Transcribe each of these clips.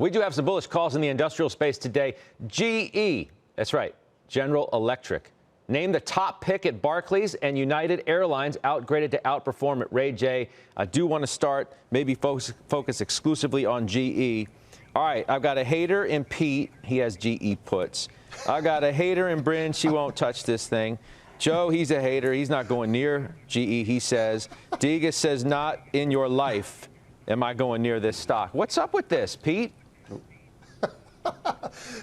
We do have some bullish calls in the industrial space today. GE, that's right, General Electric, named the top pick at Barclays, and United Airlines outgraded to outperform at Ray J. I do want to start, maybe focus exclusively on GE. All right, I've got a hater in Pete. He has GE puts. I got a hater in Bryn. She won't touch this thing. Joe, he's a hater. He's not going near GE, he says. Degas says, not in your life am I going near this stock. What's up with this, Pete?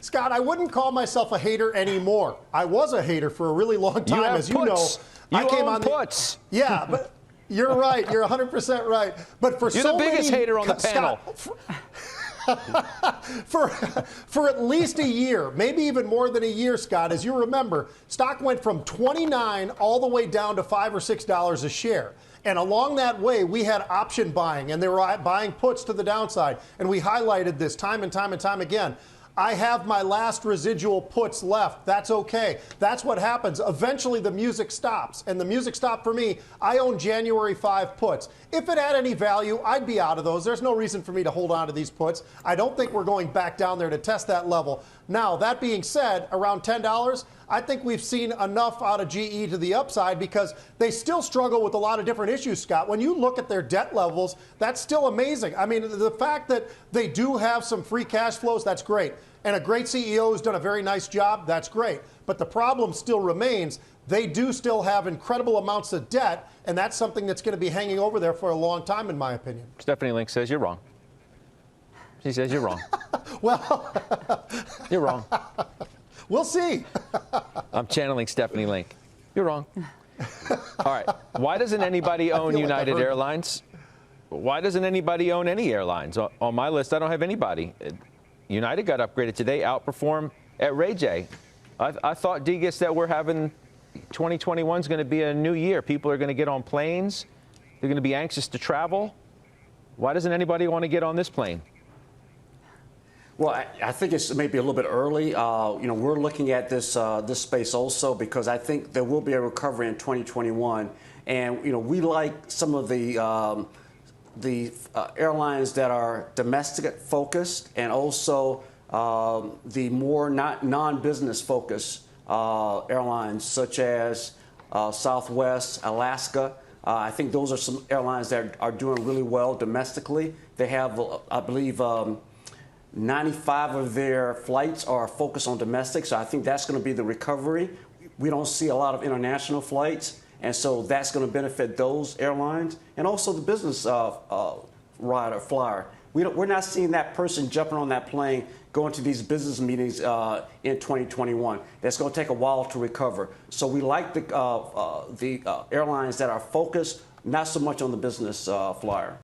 Scott, I wouldn't call myself a hater anymore. I was a hater for a really long time, as you know. I came on puts. Yeah, but you're right. You're 100% right. But for you're the biggest hater on the panel. For at least a year, maybe even more than a year, Scott, as you remember, stock went from $29 all the way down to $5 or $6 a share. And along that way, we had option buying, and they were buying puts to the downside. And we highlighted this time and time and time again. I have my last residual puts left. That's okay. That's what happens. Eventually, the music stops. And the music stopped for me. I own January 5 puts. If it had any value, I'd be out of those. There's no reason for me to hold on to these puts. I don't think we're going back down there to test that level. Now, that being said, around $10, I think we've seen enough out of GE to the upside because they still struggle with a lot of different issues, Scott. When you look at their debt levels, that's still amazing. I mean, the fact that they do have some free cash flows, that's great. And a great CEO who's done a very nice job, that's great. But the problem still remains. They do still have incredible amounts of debt, and that's something that's going to be hanging over there for a long time, in my opinion. Stephanie Link says you're wrong. She says you're wrong. Well, you're wrong. We'll see. I'm channeling Stephanie Link. You're wrong. All right. Why doesn't anybody own United Airlines? Why doesn't anybody own any airlines? On my list, I don't have anybody. United got upgraded today, outperformed at Ray J. I thought, Degas, that we're having 2021 is going to be a new year. People are going to get on planes. They're going to be anxious to travel. Why doesn't anybody want to get on this plane? Well, I think it's maybe a little bit early. We're looking at this this space also because I think there will be a recovery in 2021, and we like some of the airlines that are domestic focused and also the more non-business focused airlines such as Southwest, Alaska. I think those are some airlines that are doing really well domestically. They have, I believe, 95 of their flights are focused on domestic, so I think that's going to be the recovery. We don't see a lot of international flights, and so that's going to benefit those airlines and also the business flyer. We're not seeing that person jumping on that plane going to these business meetings in 2021. That's going to take a while to recover. So we like the airlines that are focused, not so much on the business flyer.